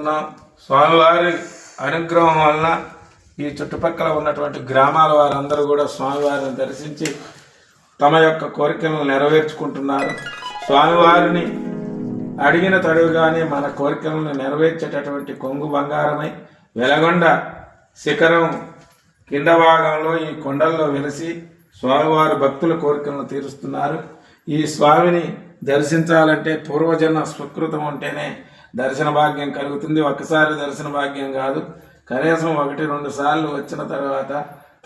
ఉన్నాం. స్వామివారి అనుగ్రహం వలన ఈ చుట్టుపక్కల ఉన్నటువంటి గ్రామాల వారందరూ కూడా స్వామివారిని దర్శించి తమ యొక్క కోరికలను నెరవేర్చుకుంటున్నారు. స్వామివారిని అడిగిన తడుగానే మన కోరికలను నెరవేర్చేటటువంటి కొంగు బంగారమై వెలగొండ శిఖరం కింద భాగంలో ఈ కొండల్లో వెలిసి స్వామివారి భక్తుల కోరికలను తీరుస్తున్నారు. ఈ స్వామిని దర్శించాలంటే పూర్వజన్మ సుకృతం ఉంటేనే దర్శన భాగ్యం కలుగుతుంది. ఒక్కసారి దర్శన భాగ్యం కాదు, కనీసం 1-2 సార్లు వచ్చిన తర్వాత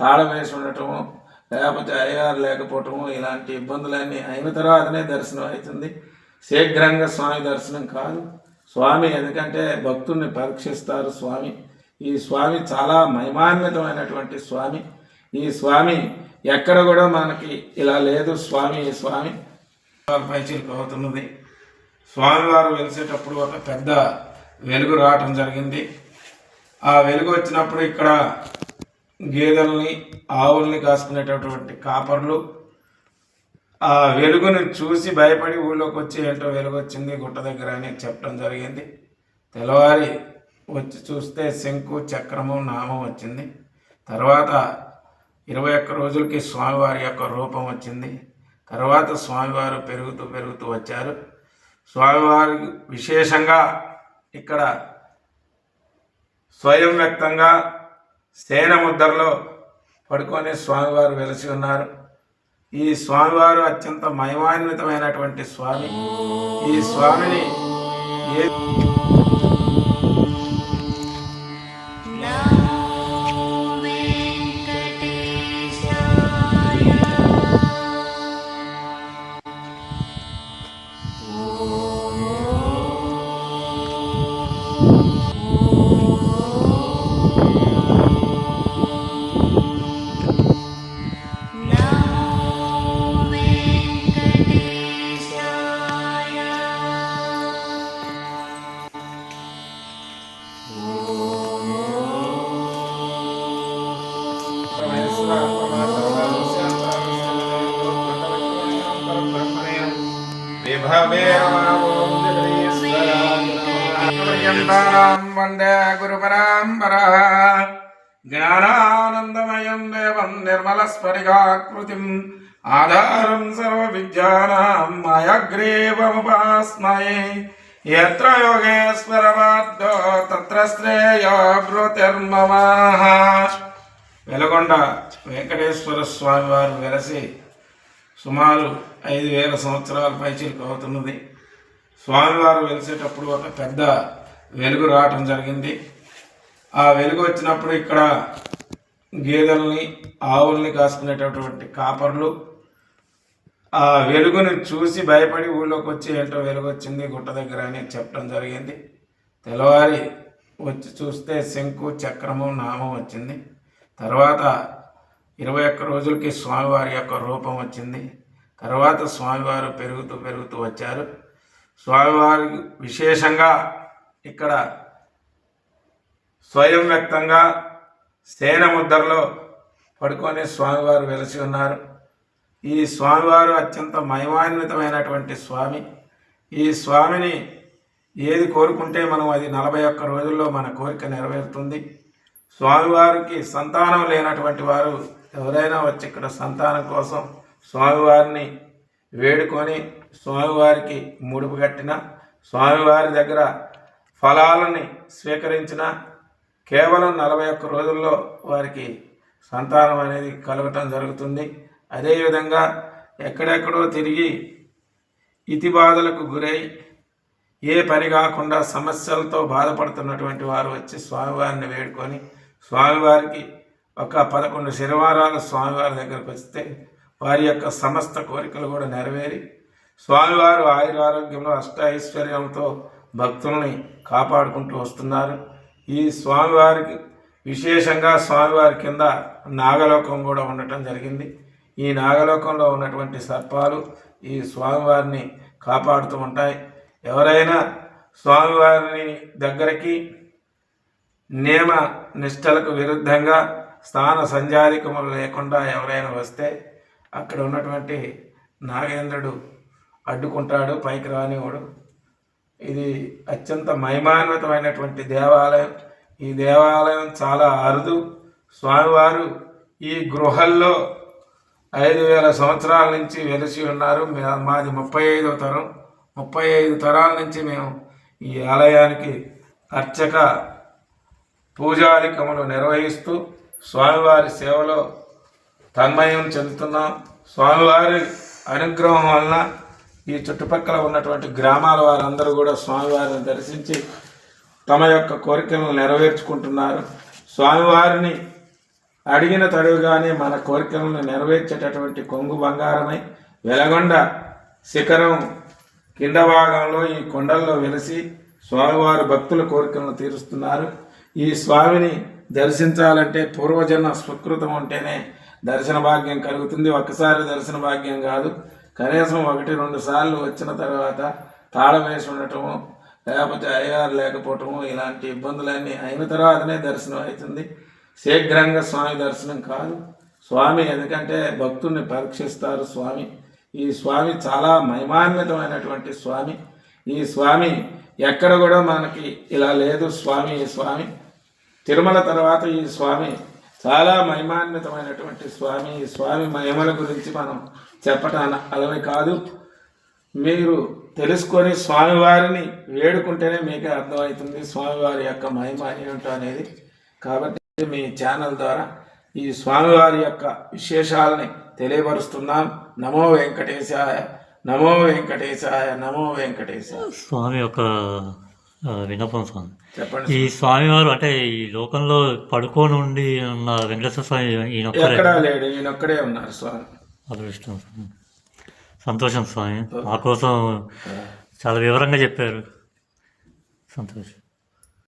తాళం వేసి ఉండటము, లేకపోతే అయ్యగారు లేకపోవటము, ఇలాంటి ఇబ్బందులన్నీ అయిన తర్వాతనే దర్శనం అవుతుంది. శీఘ్రంగా స్వామి దర్శనం కాదు. స్వామి ఎందుకంటే భక్తుల్ని పరీక్షిస్తారు స్వామి. ఈ స్వామి చాలా మహిమాన్వితమైనటువంటి స్వామి. ఈ స్వామి ఎక్కడ కూడా మనకి ఇలా లేదు. స్వామి ఈ స్వామి పైచిలకు అవుతున్నది. స్వామివారు వెలిసేటప్పుడు ఒక పెద్ద వెలుగు రావటం జరిగింది. ఆ వెలుగు వచ్చినప్పుడు ఇక్కడ గేదెల్ని ఆవుల్ని కాసుకునేటటువంటి కాపర్లు ఆ వెలుగును చూసి భయపడి ఊళ్ళోకి వచ్చి ఏంటో వెలుగు వచ్చింది గుట్ట దగ్గర అని చెప్పడం జరిగింది. తెల్లవారి వచ్చి చూస్తే శంకు చక్రము నామం వచ్చింది. తర్వాత 21 రోజులకి స్వామివారి యొక్క రూపం వచ్చింది. తర్వాత స్వామివారు పెరుగుతూ వచ్చారు. స్వామివారి విశేషంగా ఇక్కడ స్వయం వ్యక్తంగా సేన ముద్రలో పడుకొని స్వామివారు వెలిసి ఉన్నారు. ఈ స్వామివారు అత్యంత మహిమాన్వితమైనటువంటి స్వామి. ఈ స్వామిని వందే గురు పరంపరా జ్ఞానానందమయం దేవం నిర్మలస్ఫటికాకృతిం ఆధారం సర్వ విద్యానాం మయగ్రీవముపాస్మయే యత్ర యోగేశ్వరమార్దో తత్ర శ్రేయో భృతిర్మమ. వెలగొండ వెంకటేశ్వర స్వామి వారు వెలసి సుమారు 5000 సంవత్సరాల పైచిలకు అవుతున్నది. స్వామివారు వెలిసేటప్పుడు ఒక పెద్ద వెలుగు రావటం జరిగింది. ఆ వెలుగు వచ్చినప్పుడు ఇక్కడ గేదెల్ని ఆవుల్ని కాసుకునేటటువంటి కాపర్లు ఆ వెలుగును చూసి భయపడి ఊళ్ళోకి వచ్చి ఏంటో వెలుగు వచ్చింది గుట్ట దగ్గర అని చెప్పడం జరిగింది. తెల్లవారి వచ్చి చూస్తే శంకు చక్రము నామం వచ్చింది. తర్వాత 21 రోజులకి స్వామివారి యొక్క రూపం వచ్చింది. తర్వాత స్వామివారు పెరుగుతూ వచ్చారు. స్వామివారి విశేషంగా ఇక్కడ స్వయం వ్యక్తంగా సేన ముద్రలో పడుకొని స్వామివారు వెలిసి ఉన్నారు. ఈ స్వామివారు అత్యంత మహిమాన్వితమైనటువంటి స్వామి. ఈ స్వామిని ఏది కోరుకుంటే మనం అది 41 రోజుల్లో మన కోరిక నెరవేరుతుంది. స్వామివారికి సంతానం లేనటువంటి వారు ఎవరైనా వచ్చి ఇక్కడ సంతానం కోసం స్వామివారిని వేడుకొని స్వామివారికి ముడుపు కట్టిన, స్వామివారి దగ్గర ఫలాలని స్వీకరించిన కేవలం 41 రోజుల్లో వారికి సంతానం అనేది కలగటం జరుగుతుంది. అదేవిధంగా ఎక్కడెక్కడో తిరిగి ఇతి బాధలకు గురై ఏ పని కాకుండా సమస్యలతో బాధపడుతున్నటువంటి వారు వచ్చి స్వామివారిని వేడుకొని స్వామివారికి ఒక 11 శనివారాలు స్వామివారి దగ్గరకు వస్తే వారి యొక్క సమస్త కోరికలు కూడా నెరవేరి స్వామివారు ఆయురారోగ్యంలో అష్టైశ్వర్యంతో భక్తుల్ని కాపాడుకుంటూ వస్తున్నారు. ఈ స్వామివారికి విశేషంగా స్వామివారి కింద నాగలోకం కూడా ఉండటం జరిగింది. ఈ నాగలోకంలో ఉన్నటువంటి సర్పాలు ఈ స్వామివారిని కాపాడుతూ ఉంటాయి. ఎవరైనా స్వామివారిని దగ్గరికి నియమ నిష్టలకు విరుద్ధంగా స్నాన సంధ్యాధికములు లేకుండా ఎవరైనా వస్తే అక్కడ ఉన్నటువంటి నాగేంద్రుడు అడ్డుకుంటాడు, పైకి రానివాడు. ఇది అత్యంత మహిమాన్వితమైనటువంటి దేవాలయం. ఈ దేవాలయం చాలా అరుదు. స్వామివారు ఈ గృహల్లో 5,000 సంవత్సరాల నుంచి వెలిసి ఉన్నారు. మాది 35వ తరం. 35 తరాల నుంచి మేము ఈ ఆలయానికి అర్చక పూజాధికములు నిర్వహిస్తూ స్వామివారి సేవలో తన్మయం చెందుతున్నాం. స్వామివారి అనుగ్రహం వలన ఈ చుట్టుపక్కల ఉన్నటువంటి గ్రామాల వారందరూ కూడా స్వామివారిని దర్శించి తమ యొక్క కోరికలను నెరవేర్చుకుంటున్నారు. స్వామివారిని అడిగిన తడువుగానే మన కోరికలను నెరవేర్చేటటువంటి కొంగు బంగారమై వెలగొండ శిఖరం కింద భాగంలో ఈ కొండల్లో వెలిసి స్వామివారి భక్తుల కోరికలను తీరుస్తున్నారు. ఈ స్వామిని దర్శించాలంటే పూర్వజన్మ సుకృతం ఉంటేనే దర్శన భాగ్యం కలుగుతుంది. ఒక్కసారి దర్శన భాగ్యం కాదు, కనీసం 1-2 సార్లు వచ్చిన తర్వాత తాళం వేసి ఉండటము, లేకపోతే అయ్యగారు లేకపోవటము, ఇలాంటి ఇబ్బందులన్నీ అయిన తర్వాతనే దర్శనం అవుతుంది. శీఘ్రంగా స్వామి దర్శనం కాదు. స్వామి ఎందుకంటే భక్తుల్ని పరీక్షిస్తారు స్వామి. ఈ స్వామి చాలా మహిమాన్వితమైనటువంటి స్వామి. ఈ స్వామి ఎక్కడ కూడా మనకి ఇలా లేదు. స్వామి ఈ స్వామి తిరుమల తర్వాత ఈ స్వామి చాలా మహిమాన్వితమైనటువంటి స్వామి. ఈ స్వామి మహిమల గురించి మనం చెప్పటానికి అలవి కాదు. మీరు తెలుసుకొని స్వామివారిని వేడుకుంటేనే మీకే అర్థమవుతుంది స్వామివారి యొక్క మహిమ ఏమిటో అనేది. కాబట్టి మీ ఛానల్ ద్వారా ఈ స్వామివారి యొక్క విశేషాలని తెలియపరుస్తున్నాం. నమో వెంకటేశాయ, నమో వెంకటేశాయ, నమో వెంకటేశాయ. స్వామి యొక్క విన్నపం స్వామి, చెప్పండి. ఈ స్వామివారు అంటే ఈ లోకంలో పడుకొని ఉండి ఉన్న వెంకటేశ్వర స్వామి ఎక్కడా లేడు, ఈయనొక్కడే ఉన్నారు స్వామి. అదృష్టం స్వామి, సంతోషం స్వామి. మా కోసం చాలా వివరంగా చెప్పారు. సంతోషం.